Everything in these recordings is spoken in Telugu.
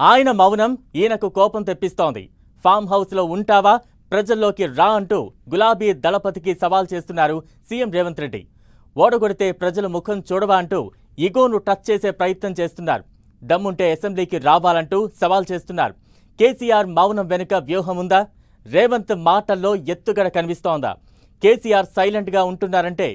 ఆయన మౌనం ఈయనకు కోపం తెప్పిస్తోంది. ఫామ్ హౌస్లో ఉంటావా, ప్రజల్లోకి రా అంటూ గులాబీ దళపతికి సవాల్ చేస్తున్నారు సీఎం రేవంత్ రెడ్డి. ఓడగొడితే ప్రజల ముఖం చూడవా అంటూ ఇగోను టచ్ చేసే ప్రయత్నం చేస్తున్నారు. దమ్ముంటే అసెంబ్లీకి రావాలంటూ సవాల్ చేస్తున్నారు. కేసీఆర్ మౌనం వెనుక వ్యూహం ఉందా? రేవంత్ మాటల్లో ఎత్తుగడ కనిపిస్తోందా? కేసీఆర్ సైలెంట్గా ఉంటున్నారంటే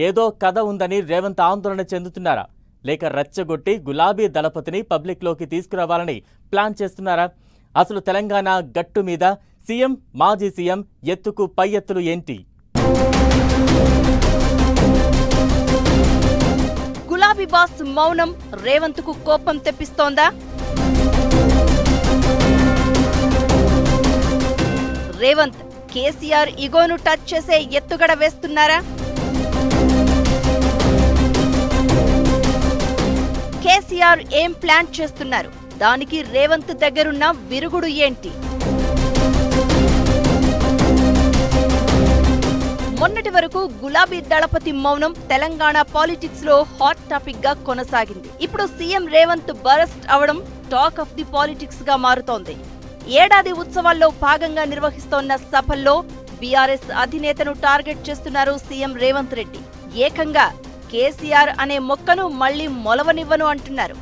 ఏదో కథ ఉందని రేవంత్ ఆందోళన చెందుతున్నారా? లేక రెచ్చగొట్టి గులాబీ దళపతిని పబ్లిక్లోకి తీసుకురావాలని ప్లాన్ చేస్తున్నారా? అసలు తెలంగాణ గట్టు మీద సీఎం, మాజీ సీఎం ఎత్తుకు పై ఎత్తులు ఏంటి? గులాబీ బాస్ మౌనం రేవంత్కు కోపం తెప్పిస్తోందా? రేవంత్ కేసీఆర్ ఇగోను టచ్ చేసే ఎత్తుగడ వేస్తున్నారా? కేసీఆర్ ఏం ప్లాన్ చేస్తున్నారు? దానికి రేవంత్ దగ్గరున్న విరుగుడు ఏంటి? మొన్నటి వరకు గులాబీ దళపతి మౌనం తెలంగాణ పాలిటిక్స్ లో హాట్ టాపిక్ గా కొనసాగింది. ఇప్పుడు సీఎం రేవంత్ బరస్ట్ అవడం టాక్ ఆఫ్ ది పాలిటిక్స్ గా మారుతోంది. ఏడాది ఉత్సవాల్లో భాగంగా నిర్వహిస్తోన్న సభల్లో బీఆర్ఎస్ అధినేతను టార్గెట్ చేస్తున్నారు సీఎం రేవంత్ రెడ్డి. ఏకంగా కేసీఆర్ అనే మొక్కను మళ్లీ మొలవనివ్వను అంటున్నారు.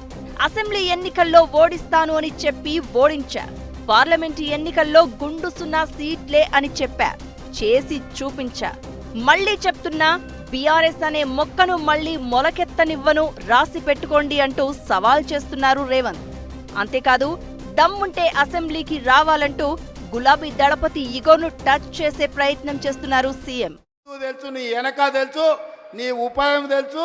అసెంబ్లీ ఎన్నికల్లో ఓడిస్తాను అని చెప్పి ఓడించా, పార్లమెంటు ఎన్నికల్లో గుండు సున్నా సీట్లే అని చెప్పా, చేసి చూపించా, మళ్లీ చెప్తున్నా బీఆర్ఎస్ అనే మొక్కను మళ్లీ మొలకెత్తనివ్వను, రాసి పెట్టుకోండి అంటూ సవాల్ చేస్తున్నారు రేవంత్. అంతేకాదు దమ్ముంటే అసెంబ్లీకి రావాలంటూ గులాబీ దళపతి ఇగోను టచ్ చేసే ప్రయత్నం చేస్తున్నారు సీఎం. తెలుసు, నీ వెనక తెలుసు, నీ ఉపాయం తెలుసు,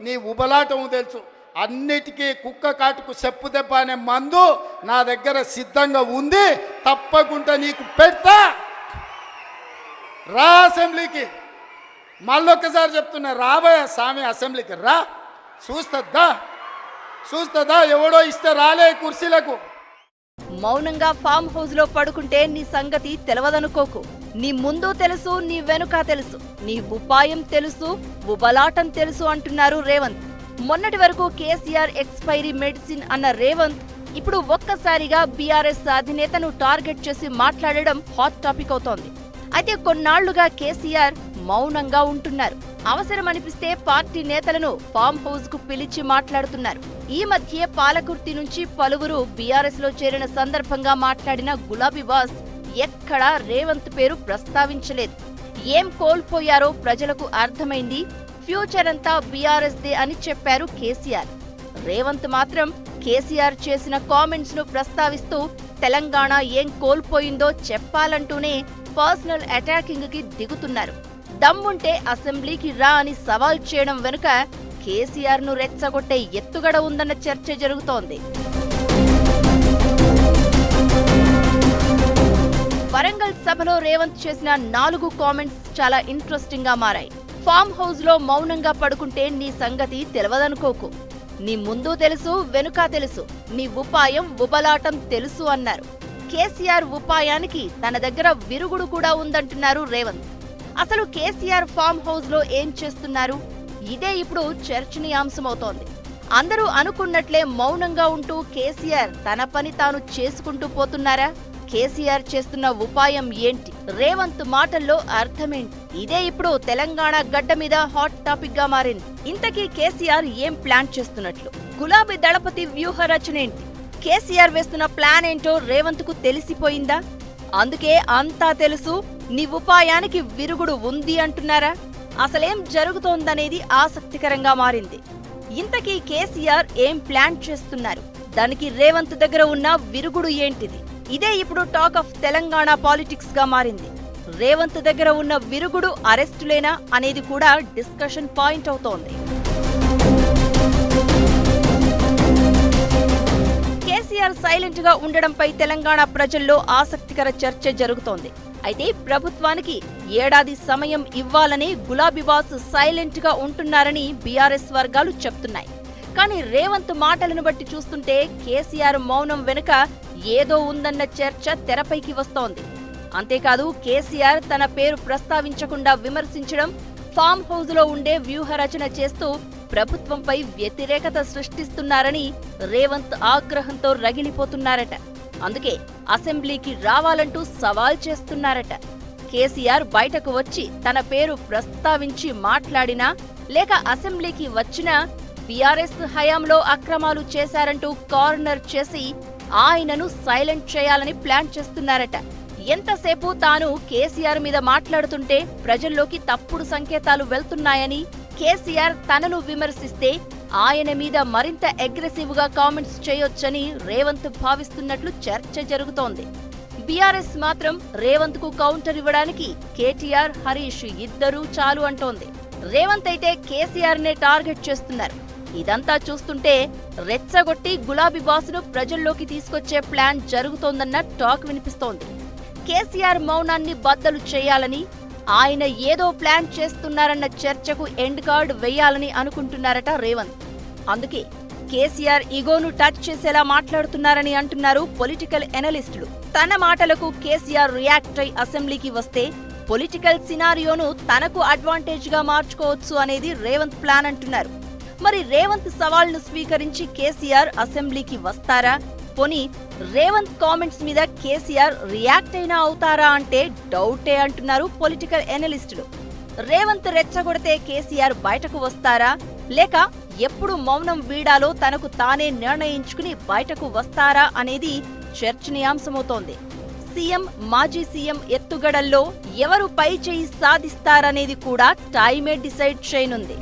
నీ ఉబలాటం తెలుసు. అన్నిటికీ కుక్క కాటుకు చెప్పు దెబ్బ అనే మందు నా దగ్గర సిద్ధంగా ఉంది. తప్పకుండా నీకు పెడతా. రా అసెంబ్లీకి. మళ్ళొక్కసారి చెప్తున్నా, రాబోయే స్వామి అసెంబ్లీకి రా. చూస్తుందా ఎవడో ఇస్తే రాలే కుర్చీలకు. మౌనంగా ఫామ్ హౌస్ లో పడుకుంటే నీ సంగతి తెలవదనుకోకు. నీ ముందు తెలుసు, నీ వెనుక తెలుసు, నీ ఉపాయం తెలుసు, ఉబలాటం తెలుసు అంటున్నారు రేవంత్. మొన్నటి వరకు కేసీఆర్ ఎక్స్పైరీ మెడిసిన్ అన్న రేవంత్ ఇప్పుడు ఒక్కసారిగా బీఆర్ఎస్ అధినేతను టార్గెట్ చేసి మాట్లాడడం హాట్ టాపిక్ అవుతోంది. అయితే కొన్నాళ్లుగా కేసీఆర్ మౌనంగా ఉంటున్నారు. అవసరమనిపిస్తే పార్టీ నేతలను ఫామ్ హౌస్ కు పిలిచి మాట్లాడుతున్నారు. ఈ మధ్య పాలకుర్తి నుంచి పలువురు బీఆర్ఎస్ లో చేరిన సందర్భంగా మాట్లాడిన గులాబీ బాస్ ఎక్కడా రేవంత్ పేరు ప్రస్తావించలేదు. ఏం కోల్పోయారో ప్రజలకు అర్థమైంది, ఫ్యూచర్ అంతా బీఆర్ఎస్ దే అని చెప్పారు కేసీఆర్. రేవంత్ మాత్రం కేసీఆర్ చేసిన కామెంట్స్ ను ప్రస్తావిస్తూ తెలంగాణ ఏం కోల్పోయిందో చెప్పాలంటూనే పర్సనల్ అటాకింగ్ కి దిగుతున్నారు. దమ్ముంటే అసెంబ్లీకి రా అని సవాల్ చేయడం వెనుక కేసీఆర్ ను రెచ్చగొట్టే ఎత్తుగడ ఉందన్న చర్చ జరుగుతోంది. వరంగల్ సభలో రేవంత్ చేసిన 4 కామెంట్స్ చాలా ఇంట్రెస్టింగ్ గా మారాయి. ఫామ్ హౌస్ లో మౌనంగా పడుకుంటే నీ సంగతి తెలవదనుకోకు, నీ ముందు తెలుసు, వెనుక తెలుసు, నీ ఉపాయం ఉబలాటం తెలుసు అన్నారు. కేసీఆర్ ఉపాయానికి తన దగ్గర విరుగుడు కూడా ఉందంటున్నారు రేవంత్. అసలు కేసీఆర్ ఫామ్ హౌస్ లో ఏం చేస్తున్నారు? ఇదే ఇప్పుడు చర్చనీయాంశమవుతోంది. అందరూ అనుకున్నట్లే మౌనంగా ఉంటూ కేసీఆర్ తన పని తాను చేసుకుంటూ పోతున్నారా? కేసీఆర్ చేస్తున్న ఉపాయం ఏంటి? రేవంత్ మాటల్లో అర్థమేంటి? ఇదే ఇప్పుడు తెలంగాణ గడ్డ మీద హాట్ టాపిక్ గా మారింది. ఇంతకీ కేసీఆర్ ఏం ప్లాన్ చేస్తున్నట్లు? గులాబీ దళపతి వ్యూహ రచన ఏంటి? కేసీఆర్ వేస్తున్న ప్లాన్ ఏంటో రేవంత్ కు తెలిసిపోయిందా? అందుకే అంతా తెలుసు, నీ ఉపాయానికి విరుగుడు ఉంది అంటున్నారా? అసలేం జరుగుతోందనేది ఆసక్తికరంగా మారింది. ఇంతకీ కేసీఆర్ ఏం ప్లాన్ చేస్తున్నారు? దానికి రేవంత్ దగ్గర ఉన్న విరుగుడు ఏంటిది? ఇదే ఇప్పుడు టాక్ ఆఫ్ తెలంగాణ పాలిటిక్స్ గా మారింది. రేవంత్ దగ్గర ఉన్న విరుగుడు అరెస్టులేనా అనేది కూడా డిస్కషన్ పాయింట్ అవుతోంది. కేసీఆర్ సైలెంట్ గా ఉండడంపై తెలంగాణ ప్రజల్లో ఆసక్తికర చర్చ జరుగుతోంది. అయితే ప్రభుత్వానికి ఏడాది సమయం ఇవ్వాలని గులాబీ బాస్ సైలెంట్ గా ఉంటున్నారని బీఆర్ఎస్ వర్గాలు చెప్తున్నాయి. కానీ రేవంత్ మాటలను బట్టి చూస్తుంటే కేసీఆర్ మౌనం వెనుక ఏదో ఉందన్న చర్చ తెరపైకి వస్తోంది. అంతేకాదు కేసీఆర్ తన పేరు ప్రస్తావించకుండా విమర్శించడం, ఫామ్ హౌస్ లో ఉండే వ్యూహ రచన చేస్తూ ప్రభుత్వంపై వ్యతిరేకత సృష్టిస్తున్నారని రేవంత్ ఆగ్రహంతో రగిలిపోతున్నారట. అందుకే అసెంబ్లీకి రావాలంటూ సవాల్ చేస్తున్నారట. కేసీఆర్ బయటకు వచ్చి తన పేరు ప్రస్తావించి మాట్లాడినా లేక అసెంబ్లీకి వచ్చినా బీఆర్ఎస్ హయాంలో అక్రమాలు చేశారంటూ కార్నర్ చేసి ఆయనను సైలెంట్ చేయాలని ప్లాన్ చేస్తున్నారట. ఎంతసేపు తాను కేసీఆర్ మీద మాట్లాడుతుంటే ప్రజల్లోకి తప్పుడు సంకేతాలు వెళ్తున్నాయని, కేసీఆర్ తనను విమర్శిస్తే ఆయన మీద మరింత అగ్రెసివ్ గా కామెంట్స్ చేయొచ్చని రేవంత్ భావిస్తున్నట్లు చర్చ జరుగుతోంది. బీఆర్ఎస్ మాత్రం రేవంత్ కు కౌంటర్ ఇవ్వడానికి కేటీఆర్, హరీష్ ఇద్దరూ చాలు అంటోంది. రేవంత్ అయితే కేసీఆర్ నే టార్గెట్ చేస్తున్నారు. ఇదంతా చూస్తుంటే రెచ్చగొట్టి గులాబీ బాసును ప్రజల్లోకి తీసుకొచ్చే ప్లాన్ జరుగుతోందన్న టాక్ వినిపిస్తోంది. కేసీఆర్ మౌనాన్ని బద్దలు చేయాలని, ఆయన ఏదో ప్లాన్ చేస్తున్నారన్న చర్చకు ఎండ్ కార్డ్ వేయాలని అనుకుంటున్నారట రేవంత్. అందుకే కేసీఆర్ ఈగోను టచ్ చేసేలా మాట్లాడుతున్నారని అంటున్నారు పొలిటికల్ ఎనలిస్టులు. తన మాటలకు కేసీఆర్ రియాక్ట్ అయి అసెంబ్లీకి వస్తే పొలిటికల్ సినారియోను తనకు అడ్వాంటేజ్ గా మార్చుకోవచ్చు అనేది రేవంత్ ప్లాన్ అంటున్నారు. మరి రేవంత్ సవాల్ను స్వీకరించి కేసీఆర్ అసెంబ్లీకి వస్తారా? పోనీ రేవంత్ కామెంట్స్ మీద కేసీఆర్ రియాక్ట్ అయినా అవుతారా అంటే డౌటే అంటున్నారు పొలిటికల్ ఎనలిస్టులు. రేవంత్ రెచ్చగొడితే కేసీఆర్ బయటకు వస్తారా, లేక ఎప్పుడు మౌనం వీడాలో తనకు తానే నిర్ణయించుకుని బయటకు వస్తారా అనేది చర్చనీయాంశమవుతోంది. సీఎం, మాజీ సీఎం ఎత్తుగడల్లో ఎవరు పై చేయి సాధిస్తారనేది కూడా టైమే డిసైడ్ చేయనుంది.